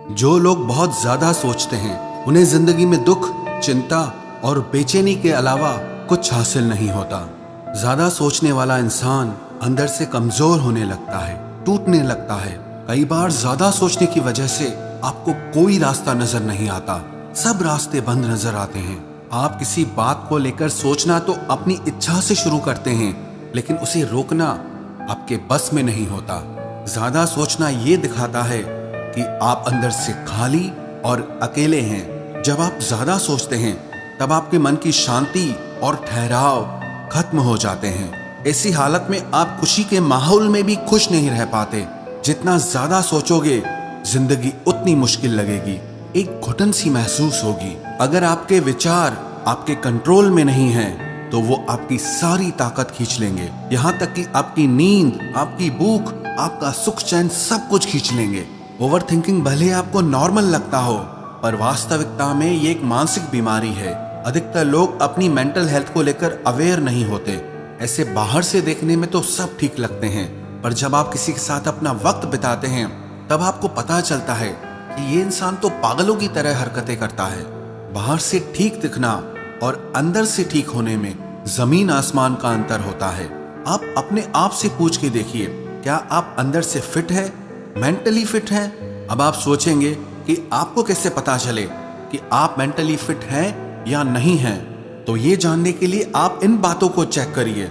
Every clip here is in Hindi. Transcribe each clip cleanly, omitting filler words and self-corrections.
जो लोग बहुत ज्यादा सोचते हैं उन्हें जिंदगी में दुख, चिंता और बेचैनी के अलावा कुछ हासिल नहीं होता। ज्यादा सोचने वाला इंसान अंदर से कमजोर होने लगता है, टूटने लगता है। कई बार ज्यादा सोचने की वजह से आपको कोई रास्ता नजर नहीं आता, सब रास्ते बंद नजर आते हैं। आप किसी बात को लेकर सोचना तो अपनी इच्छा से शुरू करते हैं, लेकिन उसे रोकना आपके बस में नहीं होता। ज्यादा सोचना ये दिखाता है कि आप अंदर से खाली और अकेले हैं। जब आप ज्यादा सोचते हैं तब आपके मन की शांति और ठहराव खत्म हो जाते हैं। ऐसी हालत में आप खुशी के माहौल में भी खुश नहीं रह पाते। जितना ज्यादा सोचोगे जिंदगी उतनी मुश्किल लगेगी, एक घुटन सी महसूस होगी। अगर आपके विचार आपके कंट्रोल में नहीं हैं तो वो आपकी सारी ताकत खींच लेंगे, यहाँ तक कि आपकी नींद, आपकी भूख, आपका सुख चैन सब कुछ खींच लेंगे। ओवर थिंकिंग भले आपको नॉर्मल लगता हो, पर वास्तविकता में ये एक मानसिक बीमारी है। अधिकतर लोग अपनी मेंटल हेल्थ को लेकर अवेयर नहीं होते। ऐसे बाहर से देखने में तो सब ठीक लगते हैं, पर जब आप किसी के साथ अपना वक्त बिताते हैं तब आपको पता चलता है कि ये इंसान तो पागलों की तरह हरकतें करता है। बाहर से ठीक दिखना और अंदर से ठीक होने में जमीन आसमान का अंतर होता है। आप अपने आप से पूछ के देखिए, क्या आप अंदर से फिट है, मेंटली फिट हैं? अब आप सोचेंगे कि आपको कैसे पता चले कि आप मेंटली फिट हैं या नहीं हैं? तो ये जानने के लिए आप इन बातों को चेक करिए।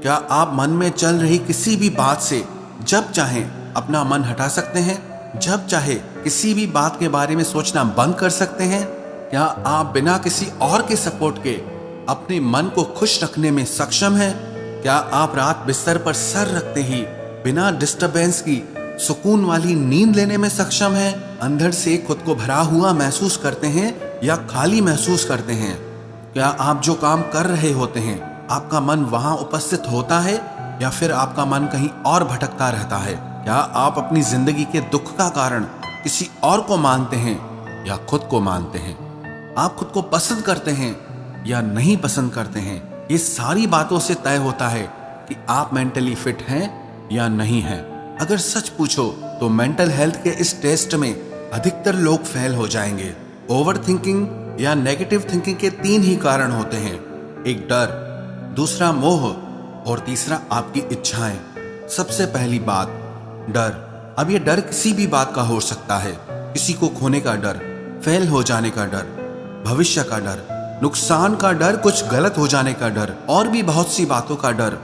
क्या आप मन में चल रही किसी भी बात से जब चाहें अपना मन हटा सकते हैं? जब चाहे किसी भी बात के बारे में सोचना बंद कर सकते हैं? क्या आप बिना किसी और के सपोर्ट के अपने मन को खुश रखने में सक्षम हैं? क्या आप रात बिस्तर पर सर रखते ही बिना डिस्टरबेंस की सुकून वाली नींद लेने में सक्षम हैं? अंदर से खुद को भरा हुआ महसूस करते हैं या खाली महसूस करते हैं? क्या आप जो काम कर रहे होते हैं आपका मन वहां उपस्थित होता है या फिर आपका मन कहीं और भटकता रहता है? क्या आप अपनी जिंदगी के दुख का कारण किसी और को मानते हैं या खुद को मानते हैं? आप खुद को पसंद करते हैं या नहीं पसंद करते हैं? ये सारी बातों से तय होता है कि आप मेंटली फिट हैं या नहीं हैं। अगर सच पूछो तो मेंटल हेल्थ के इस टेस्ट में अधिकतर लोग फेल हो जाएंगे। ओवर थिंकिंग या नेगेटिव थिंकिंग के 3 ही कारण होते हैं, एक डर, दूसरा मोह और तीसरा आपकी इच्छाएं। सबसे पहली बात, डर। अब ये डर किसी भी बात का हो सकता है। किसी को खोने का डर, फेल हो जाने का डर, भविष्य का डर, नुकसान का डर, कुछ गलत हो जाने का डर और भी बहुत सी बातों का डर।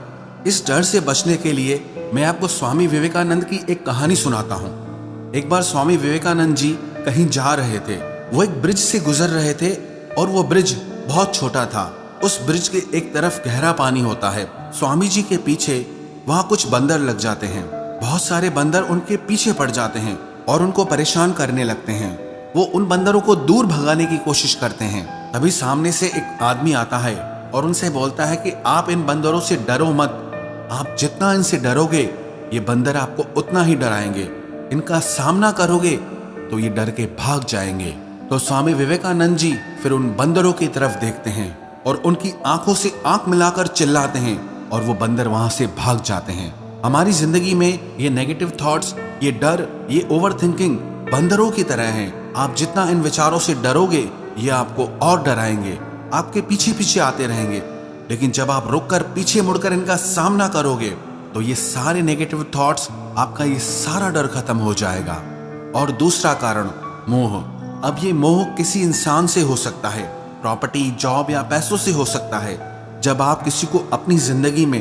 इस डर से बचने के लिए मैं आपको स्वामी विवेकानंद की एक कहानी सुनाता हूँ। एक बार स्वामी विवेकानंद जी कहीं जा रहे थे। वो एक ब्रिज से गुजर रहे थे और वो ब्रिज बहुत छोटा था। उस ब्रिज के एक तरफ गहरा पानी होता है। स्वामी जी के पीछे वहाँ कुछ बंदर लग जाते हैं। बहुत सारे बंदर उनके पीछे पड़ जाते हैं और उनको परेशान करने लगते हैं। वो उन बंदरों को दूर भगाने की कोशिश करते हैं। तभी सामने से एक आदमी आता है और उनसे बोलता है कि आप इन बंदरों से डरो मत। आप जितना इनसे डरोगे ये बंदर आपको उतना ही डराएंगे। इनका सामना करोगे तो ये डर के भाग जाएंगे। तो स्वामी विवेकानंद जी फिर उन बंदरों की तरफ देखते हैं और उनकी आंखों से आंख मिलाकर चिल्लाते हैं और वो बंदर वहां से भाग जाते हैं। हमारी जिंदगी में ये नेगेटिव थॉट्स, ये डर, ये ओवर थिंकिंग बंदरों की तरह हैं। आप जितना इन विचारों से डरोगे ये आपको और डराएंगे, आपके पीछे पीछे आते रहेंगे। लेकिन जब आप रुककर पीछे मुड़कर इनका सामना करोगे तो ये सारे नेगेटिव थॉट्स, आपका ये सारा डर खत्म हो जाएगा। और दूसरा कारण, मोह। अब ये मोह किसी इंसान से हो सकता है, प्रॉपर्टी, जॉब या पैसों से हो सकता है। जब आप किसी को अपनी जिंदगी में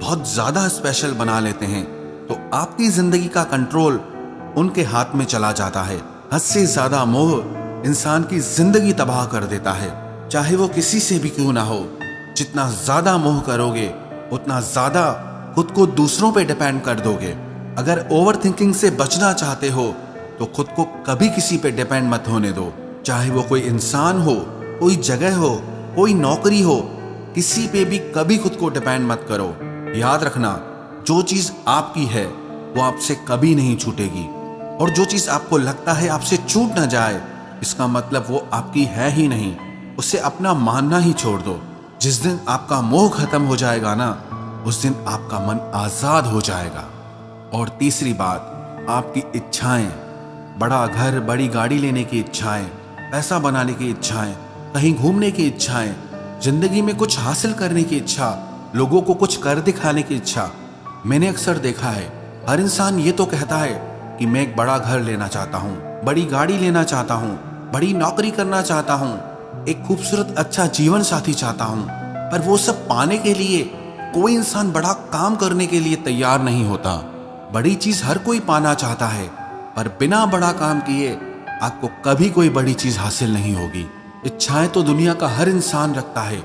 बहुत ज्यादा स्पेशल बना लेते हैं तो आपकी जिंदगी का कंट्रोल उनके हाथ में चला जाता है। हद से ज्यादा मोह इंसान की जिंदगी तबाह कर देता है, चाहे वो किसी से भी क्यों ना हो। जितना ज्यादा मोह करोगे उतना ज्यादा खुद को दूसरों पे डिपेंड कर दोगे। अगर ओवर थिंकिंग से बचना चाहते हो तो खुद को कभी किसी पे डिपेंड मत होने दो, चाहे वो कोई इंसान हो, कोई जगह हो, कोई नौकरी हो, किसी पे भी कभी खुद को डिपेंड मत करो। याद रखना, जो चीज आपकी है वो आपसे कभी नहीं छूटेगी, और जो चीज आपको लगता है आपसे छूट ना जाए इसका मतलब वो आपकी है ही नहीं। उसे अपना मानना ही छोड़ दो। जिस दिन आपका मोह खत्म हो जाएगा ना, उस दिन आपका मन आजाद हो जाएगा। और तीसरी बात, आपकी इच्छाएं। बड़ा घर, बड़ी गाड़ी लेने की इच्छाएं, पैसा बनाने की इच्छाएं, कहीं घूमने की इच्छाएं, जिंदगी में कुछ हासिल करने की इच्छा, लोगों को कुछ कर दिखाने की इच्छा। मैंने अक्सर देखा है हर इंसान ये तो कहता है कि मैं एक बड़ा घर लेना चाहता हूँ, बड़ी गाड़ी लेना चाहता हूँ, बड़ी नौकरी करना चाहता हूँ, एक खूबसूरत अच्छा जीवन साथी चाहता हूँ। पर वो सब पाने के लिए कोई इंसान बड़ा काम करने के लिए तैयार नहीं होता। बड़ी चीज हर कोई पाना चाहता है, पर बिना बड़ा काम किए आपको कभी कोई बड़ी चीज हासिल नहीं होगी। इच्छाएं तो दुनिया का हर इंसान रखता है,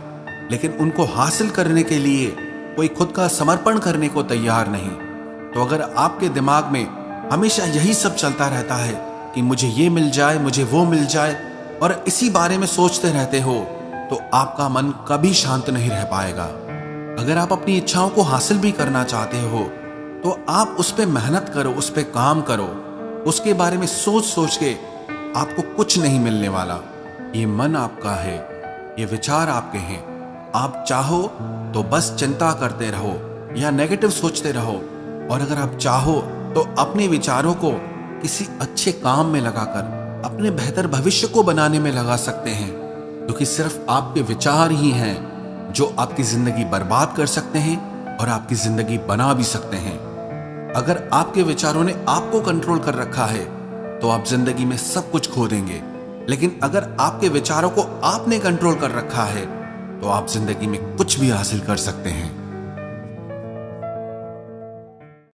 लेकिन उनको हासिल करने के लिए कोई खुद का समर्पण करने को तैयार नहीं। तो अगर आपके दिमाग में हमेशा यही सब चलता रहता है कि मुझे ये मिल जाए, मुझे वो मिल जाए, और इसी बारे में सोचते रहते हो, तो आपका मन कभी शांत नहीं रह पाएगा। अगर आप अपनी इच्छाओं को हासिल भी करना चाहते हो तो आप उस पर मेहनत करो, उस पर काम करो। उसके बारे में सोच सोच के आपको कुछ नहीं मिलने वाला। ये मन आपका है, ये विचार आपके हैं। आप चाहो तो बस चिंता करते रहो या नेगेटिव सोचते रहो, और अगर आप चाहो तो अपने विचारों को किसी अच्छे काम में लगाकर अपने बेहतर भविष्य को बनाने में लगा सकते हैं, क्योंकि सिर्फ आपके विचार ही हैं जो आपकी जिंदगी बर्बाद कर सकते हैं और आपकी जिंदगी बना भी सकते हैं। अगर आपके विचारों ने आपको कंट्रोल कर रखा है तो आप जिंदगी में सब कुछ खो देंगे, लेकिन अगर आपके विचारों को आपने कंट्रोल कर रखा है तो आप जिंदगी में कुछ भी हासिल कर सकते हैं।